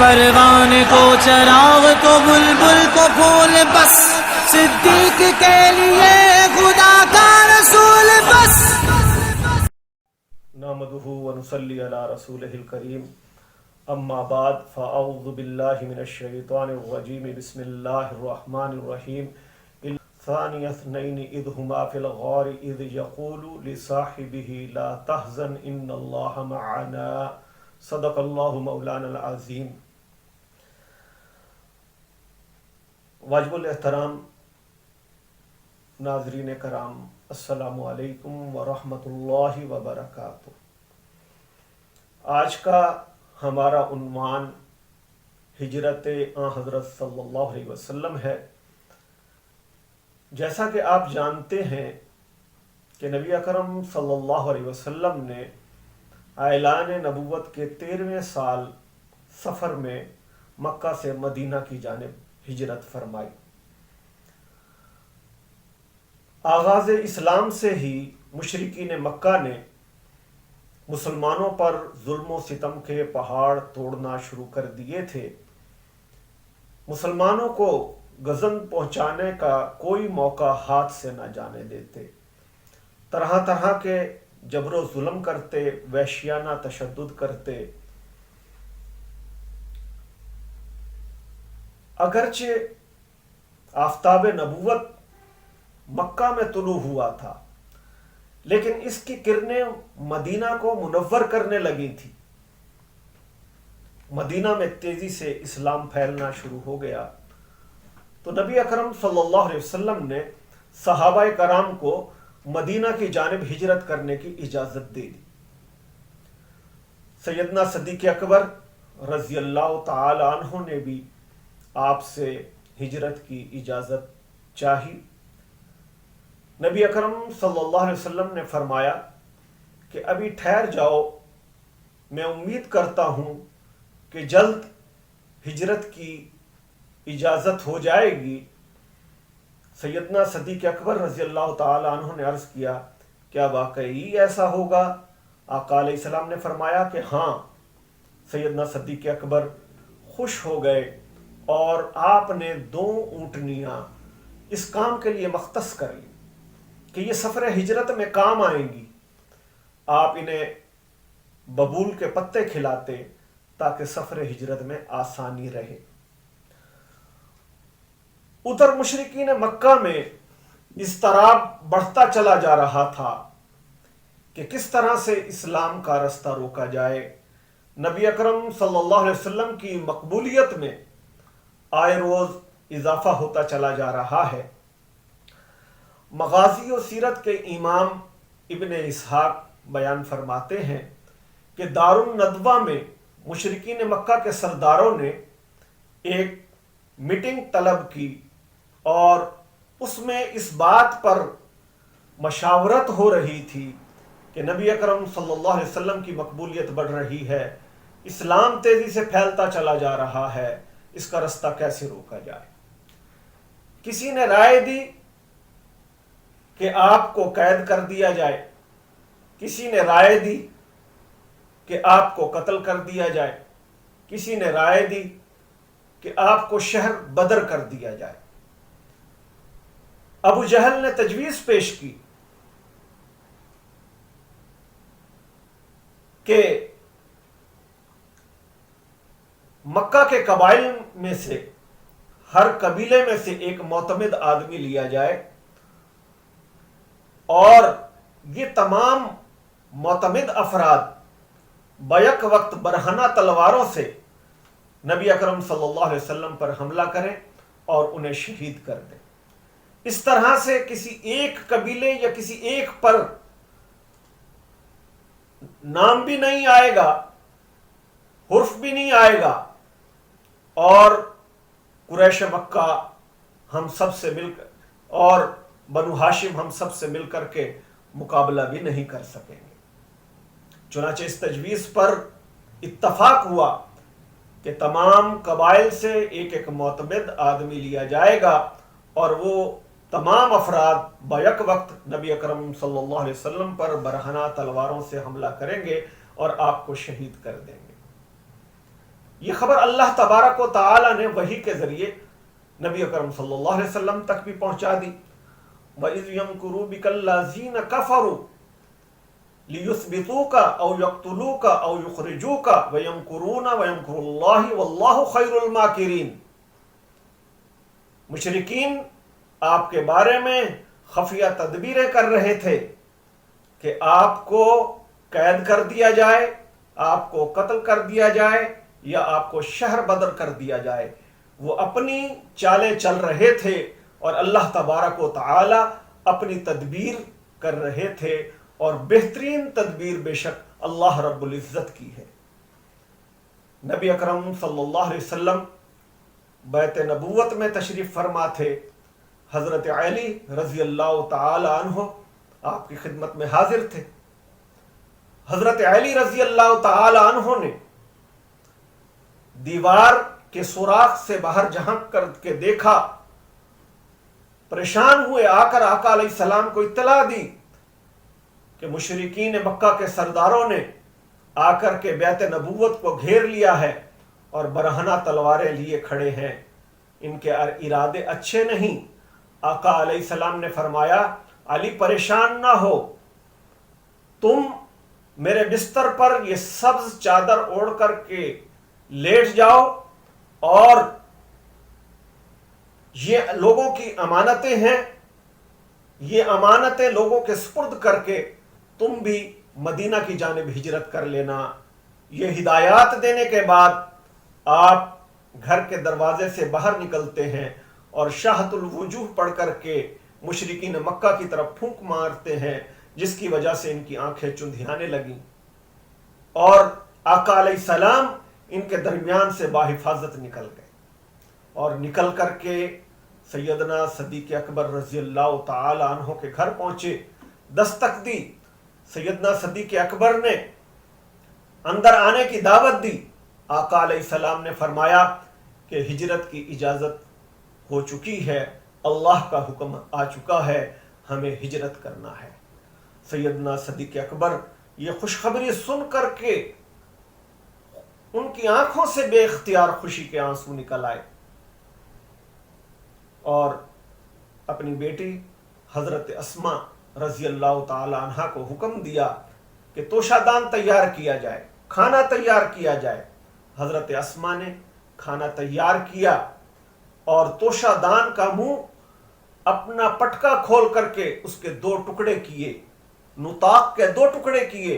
پروان کو چراغ کو بلبل کو پھول بس، صدیق کے لیے خدا کا رسول بس۔ نحمدہ ونصلی علی رسولہ الکریم، اما بعد فاعوذ باللہ من الشیطان الرجیم، بسم اللہ الرحمن الرحیم۔ ثانی اثنین اذ ہما فی الغار اذ یقول لصاحبہ لا تحزن ان اللہ معنا، صدق اللہ مولانا العظیم۔ واجب الاحترام ناظرین کرام، السلام علیکم ورحمۃ اللہ وبرکاتہ۔ آج کا ہمارا عنوان ہجرت آن حضرت صلی اللہ علیہ وسلم ہے۔ جیسا کہ آپ جانتے ہیں کہ نبی اکرم صلی اللہ علیہ وسلم نے اعلان نبوت کے 13ویں سال سفر میں مکہ سے مدینہ کی جانب ہجرت فرمائی۔ آغاز اسلام سے ہی مشرکین مکہ نے مسلمانوں پر ظلم و ستم کے پہاڑ توڑنا شروع کر دیے تھے۔ مسلمانوں کو غزن پہنچانے کا کوئی موقع ہاتھ سے نہ جانے دیتے، طرح طرح کے جبر و ظلم کرتے، وحشیانہ تشدد کرتے۔ اگرچہ آفتاب نبوت مکہ میں طلوع ہوا تھا، لیکن اس کی کرنیں مدینہ کو منور کرنے لگی تھی۔ مدینہ میں تیزی سے اسلام پھیلنا شروع ہو گیا، تو نبی اکرم صلی اللہ علیہ وسلم نے صحابہ کرام کو مدینہ کی جانب ہجرت کرنے کی اجازت دے دی۔ سیدنا صدیق اکبر رضی اللہ تعالی عنہ نے بھی آپ سے ہجرت کی اجازت چاہی۔ نبی اکرم صلی اللہ علیہ وسلم نے فرمایا کہ ابھی ٹھہر جاؤ، میں امید کرتا ہوں کہ جلد ہجرت کی اجازت ہو جائے گی۔ سیدنا صدیق اکبر رضی اللہ تعالی عنہ نے عرض کیا، کیا واقعی ایسا ہوگا؟ آقا علیہ السلام نے فرمایا کہ ہاں۔ سیدنا صدیق اکبر خوش ہو گئے اور آپ نے 2 اونٹنیاں اس کام کے لیے مختص کر لی کہ یہ سفر ہجرت میں کام آئیں گی۔ آپ انہیں ببول کے پتے کھلاتے تاکہ سفر ہجرت میں آسانی رہے۔ ادھر مشرکین مکہ میں اضطراب بڑھتا چلا جا رہا تھا کہ کس طرح سے اسلام کا رستہ روکا جائے۔ نبی اکرم صلی اللہ علیہ وسلم کی مقبولیت میں آئے روز اضافہ ہوتا چلا جا رہا ہے۔ مغازی و سیرت کے امام ابن اسحاق بیان فرماتے ہیں کہ دار الندوہ میں مشرکین مکہ کے سرداروں نے ایک میٹنگ طلب کی اور اس میں اس بات پر مشاورت ہو رہی تھی کہ نبی اکرم صلی اللہ علیہ وسلم کی مقبولیت بڑھ رہی ہے، اسلام تیزی سے پھیلتا چلا جا رہا ہے، اس کا رستہ کیسے روکا جائے۔ کسی نے رائے دی کہ آپ کو قید کر دیا جائے، کسی نے رائے دی کہ آپ کو قتل کر دیا جائے، کسی نے رائے دی کہ آپ کو شہر بدر کر دیا جائے۔ ابو جہل نے تجویز پیش کی کہ مکہ کے قبائل میں سے ہر قبیلے میں سے ایک معتمد آدمی لیا جائے اور یہ تمام معتمد افراد بیک وقت برہنہ تلواروں سے نبی اکرم صلی اللہ علیہ وسلم پر حملہ کریں اور انہیں شہید کر دیں۔ اس طرح سے کسی ایک قبیلے یا کسی ایک پر نام بھی نہیں آئے گا، حرف بھی نہیں آئے گا، اور قریش مکہ ہم سب سے مل کر اور بنو ہاشم ہم سب سے مل کر کے مقابلہ بھی نہیں کر سکیں گے۔ چنانچہ اس تجویز پر اتفاق ہوا کہ تمام قبائل سے ایک ایک معتمد آدمی لیا جائے گا اور وہ تمام افراد بیک وقت نبی اکرم صلی اللہ علیہ وسلم پر برہنہ تلواروں سے حملہ کریں گے اور آپ کو شہید کر دیں گے۔ یہ خبر اللہ تبارک و تعالی نے وحی کے ذریعے نبی اکرم صلی اللہ علیہ وسلم تک بھی پہنچا دی. وَإِذْ يَمْكُرُوا بِكَ الَّذِينَ كَفَرُوا لِيُثْبِتُوكَ أَوْ يَقْتُلُوكَ أَوْ يُخْرِجُوكَ وَيَمْكُرُونَ وَيَمْكُرُ اللَّهُ وَاللَّهُ خَيْرُ الْمَاكِرِينَ. مشرکین آپ کے بارے میں خفیہ تدبیریں کر رہے تھے کہ آپ کو قید کر دیا جائے، آپ کو قتل کر دیا جائے یا آپ کو شہر بدر کر دیا جائے. وہ اپنی چالیں چل رہے تھے اور اللہ تبارک و تعالی اپنی تدبیر کر رہے تھے، اور بہترین تدبیر بے شک اللہ رب العزت کی ہے. نبی اکرم صلی اللہ علیہ وسلم بیت نبوت میں تشریف فرما تھے. حضرت علی رضی اللہ تعالی عنہ آپ کی خدمت میں حاضر تھے. حضرت علی رضی اللہ تعالی عنہ نے دیوار کے سوراخ سے باہر جھانک کر کے دیکھا، پریشان ہوئے، آ کر آقا علیہ السلام کو اطلاع دی کہ مشرکین مکہ کے سرداروں نے آ کر کے بیت نبوت کو گھیر لیا ہے اور برہنہ تلواریں لیے کھڑے ہیں، ان کے ارادے اچھے نہیں. آقا علیہ السلام نے فرمایا علی پریشان نہ ہو، تم میرے بستر پر یہ سبز چادر اوڑھ کر کے لیٹ جاؤ، اور یہ لوگوں کی امانتیں ہیں، یہ امانتیں لوگوں کے سپرد کر کے تم بھی مدینہ کی جانب ہجرت کر لینا. یہ ہدایات دینے کے بعد آپ گھر کے دروازے سے باہر نکلتے ہیں اور شاہت الوجوہ پڑھ کر کے مشرکین مکہ کی طرف پھونک مارتے ہیں، جس کی وجہ سے ان کی آنکھیں چندھیانے لگیں، اور آقا علیہ السلام ان کے درمیان سے باحفاظت نکل گئے. اور نکل کر کے سیدنا صدیق اکبر رضی اللہ تعالی عنہ کے گھر پہنچے، دستک دی. سیدنا صدیق اکبر نے اندر آنے کی دعوت دی. آقا علیہ السلام نے فرمایا کہ ہجرت کی اجازت ہو چکی ہے، اللہ کا حکم آ چکا ہے، ہمیں ہجرت کرنا ہے. سیدنا صدیق اکبر یہ خوشخبری سن کر کے ان کی آنکھوں سے بے اختیار خوشی کے آنسو نکل آئے، اور اپنی بیٹی حضرت اسماء رضی اللہ تعالی عنہ کو حکم دیا کہ توشہ دان تیار کیا جائے، کھانا تیار کیا جائے. حضرت اسماء نے کھانا تیار کیا اور توشہ دان کا منہ اپنا پٹکا کھول کر کے اس کے 2 ٹکڑے کیے، نطاق کے 2 ٹکڑے کیے،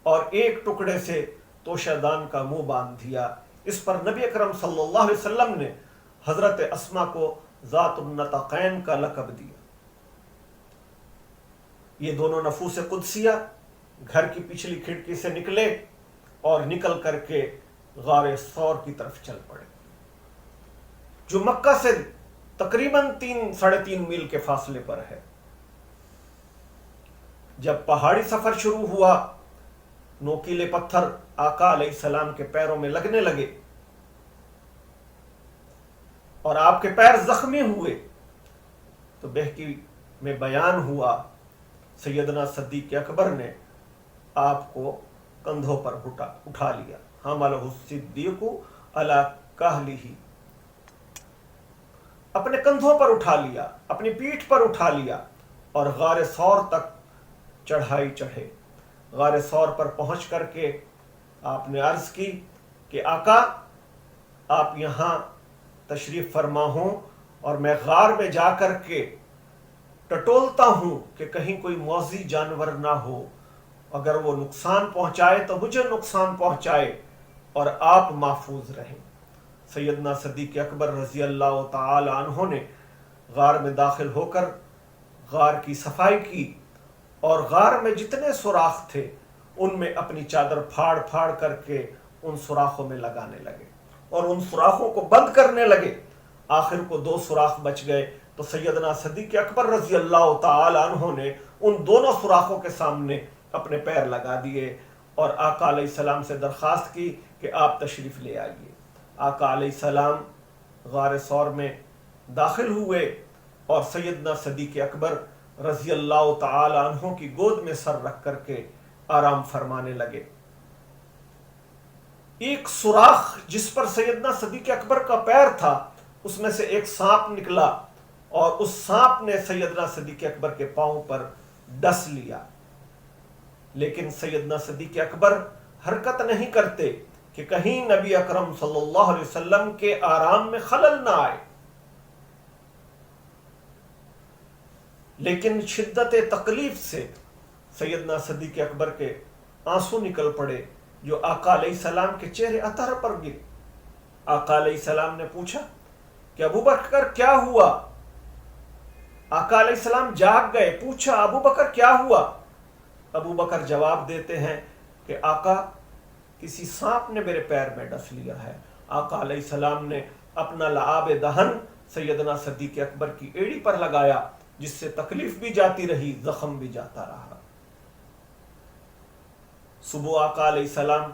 اور ایک ٹکڑے سے توشہ دان کا منہ باندھ دیا. اس پر نبی اکرم صلی اللہ علیہ وسلم نے حضرت اسماء کو ذات النطاقین کا لقب دیا. یہ دونوں نفوس قدسیہ گھر کی پچھلی کھڑکی سے نکلے اور نکل کر کے غار ثور کی طرف چل پڑے، جو مکہ سے تقریباً 3-3.5 میل کے فاصلے پر ہے. جب پہاڑی سفر شروع ہوا، نوکیلے پتھر آقا علیہ السلام کے پیروں میں لگنے لگے اور آپ کے پیر زخمی ہوئے، تو بہکی میں بیان ہوا سیدنا صدیق اکبر نے آپ کو کندھوں پر اٹھا لیا. حملہ الصدیق علی کاہلہ، اپنے کندھوں پر اٹھا لیا، اپنی پیٹھ پر اٹھا لیا، اور غار ثور تک چڑھائی چڑھے. غار ثور پر پہنچ کر کے آپ نے عرض کی کہ آقا آپ یہاں تشریف فرما ہوں، اور میں غار میں جا کر کے ٹٹولتا ہوں کہ کہیں کوئی موذی جانور نہ ہو، اگر وہ نقصان پہنچائے تو مجھے نقصان پہنچائے اور آپ محفوظ رہیں. سیدنا صدیق اکبر رضی اللہ تعالی عنہ نے غار میں داخل ہو کر غار کی صفائی کی، اور غار میں جتنے سوراخ تھے ان میں اپنی چادر پھاڑ پھاڑ کر کے ان سوراخوں میں لگانے لگے اور ان سوراخوں کو بند کرنے لگے. آخر کو 2 سوراخ بچ گئے، تو سیدنا صدیق اکبر رضی اللہ تعالی عنہ نے ان دونوں سوراخوں کے سامنے اپنے پیر لگا دیے اور آقا علیہ السلام سے درخواست کی کہ آپ تشریف لے آئیے. آقا علیہ السلام غار ثور میں داخل ہوئے اور سیدنا صدیق اکبر رضی اللہ تعالی عنہ کی گود میں سر رکھ کر کے آرام فرمانے لگے. ایک سوراخ جس پر سیدنا صدیق اکبر کا پیر تھا، اس میں سے ایک سانپ نکلا اور اس سانپ نے سیدنا صدیق اکبر کے پاؤں پر ڈس لیا، لیکن سیدنا صدیق اکبر حرکت نہیں کرتے کہ کہیں نبی اکرم صلی اللہ علیہ وسلم کے آرام میں خلل نہ آئے، لیکن شدت تکلیف سے سیدنا صدیق اکبر کے آنسو نکل پڑے جو آقا علیہ السلام کے چہرے اطہر پر گرے۔ آقا علیہ السلام نے پوچھا کہ ابو بکر کیا ہوا؟ آقا علیہ السلام جاگ گئے، پوچھا ابو بکر کیا ہوا؟ ابو بکر جواب دیتے ہیں کہ آقا کسی سانپ نے میرے پیر میں ڈس لیا ہے۔ آقا علیہ السلام نے اپنا لعاب دہن سیدنا صدیق اکبر کی ایڑی پر لگایا، جس سے تکلیف بھی جاتی رہی، زخم بھی جاتا رہا۔ صبح آقا علیہ السلام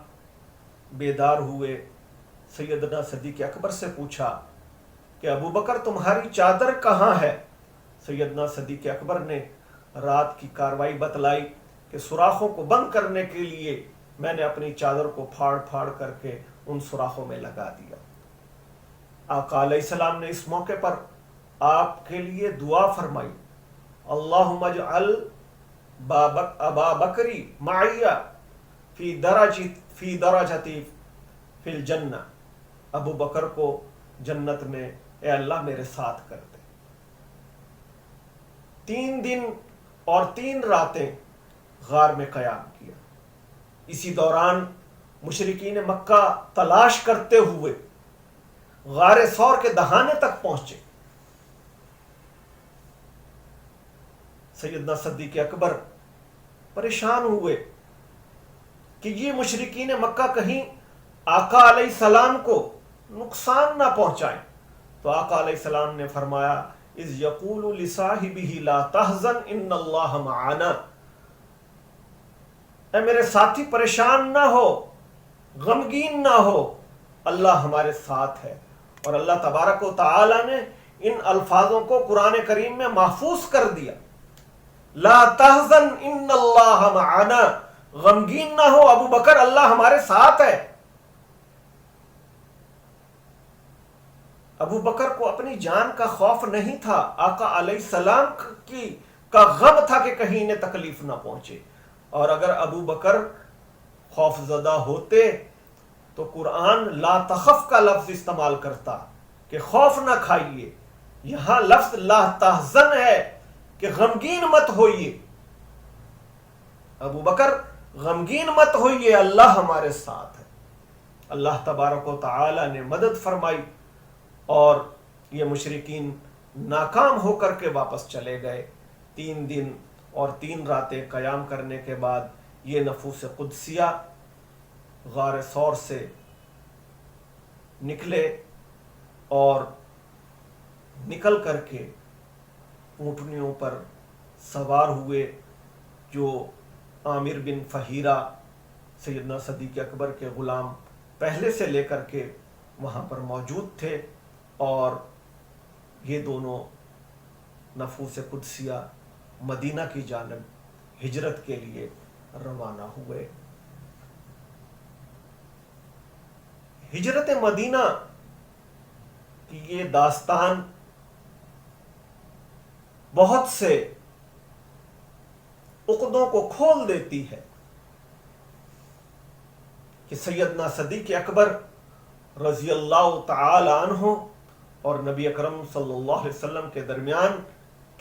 بیدار ہوئے، سیدنا صدیق اکبر سے پوچھا کہ ابو بکر تمہاری چادر کہاں ہے؟ سیدنا صدیق اکبر نے رات کی کاروائی بتلائی کہ سوراخوں کو بند کرنے کے لیے میں نے اپنی چادر کو پھاڑ پھاڑ کر کے ان سوراخوں میں لگا دیا۔ آقا علیہ السلام نے اس موقع پر آپ کے لیے دعا فرمائی، اللہم اجعل ابا بکری معیہ فی درجتی فی الجنہ، ابو بکر کو جنت میں اے اللہ میرے ساتھ کر دے۔ 3 دن اور 3 راتیں غار میں قیام کیا۔ اسی دوران مشرکین مکہ تلاش کرتے ہوئے غار ثور کے دہانے تک پہنچے۔ سیدنا صدیق اکبر پریشان ہوئے کہ یہ مشرکین مکہ کہیں آقا علیہ السلام کو نقصان نہ پہنچائیں، تو آقا علیہ السلام نے فرمایا اذ یقول لصاحبہ لا تحزن ان اللہ معنا، اے میرے ساتھی پریشان نہ ہو، غمگین نہ ہو، اللہ ہمارے ساتھ ہے۔ اور اللہ تبارک و تعالی نے ان الفاظوں کو قرآن کریم میں محفوظ کر دیا، لا تحزن ان اللہ معنا، غمگین نہ ہو ابو بکر، اللہ ہمارے ساتھ ہے۔ ابو بکر کو اپنی جان کا خوف نہیں تھا، آقا علیہ السلام کا غم تھا کہ کہیں انہیں تکلیف نہ پہنچے۔ اور اگر ابو بکر خوف زدہ ہوتے تو قرآن لا تخف کا لفظ استعمال کرتا کہ خوف نہ کھائیے، یہاں لفظ لا تحزن ہے کہ غمگین مت ہوئیے، ابو بکر غمگین مت ہوئیے، اللہ ہمارے ساتھ ہے۔ اللہ تبارک و تعالی نے مدد فرمائی اور یہ مشرکین ناکام ہو کر کے واپس چلے گئے۔ 3 دن اور 3 راتیں قیام کرنے کے بعد یہ نفوس قدسیہ غار ثور سے نکلے اور نکل کر کے اونٹنیوں پر سوار ہوئے جو عامر بن فہیرہ سیدنا صدیق اکبر کے غلام پہلے سے لے کر کے وہاں پر موجود تھے، اور یہ دونوں نفوس قدسیہ مدینہ کی جانب ہجرت کے لیے روانہ ہوئے۔ ہجرت مدینہ کی یہ داستان بہت سے عقدوں کو کھول دیتی ہے کہ سیدنا صدیق اکبر رضی اللہ تعالی عنہ اور نبی اکرم صلی اللہ علیہ وسلم کے درمیان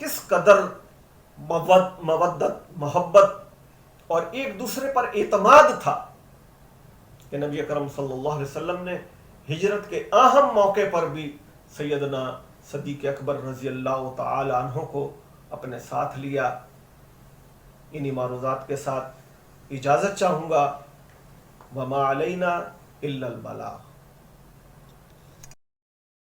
کس قدر مودت، محبت اور ایک دوسرے پر اعتماد تھا کہ نبی اکرم صلی اللہ علیہ وسلم نے ہجرت کے اہم موقع پر بھی سیدنا صدیق اکبر رضی اللہ تعالی عنہ کو اپنے ساتھ لیا۔ انہی معروضات کے ساتھ اجازت چاہوں گا، وما علینا الا البلاغ۔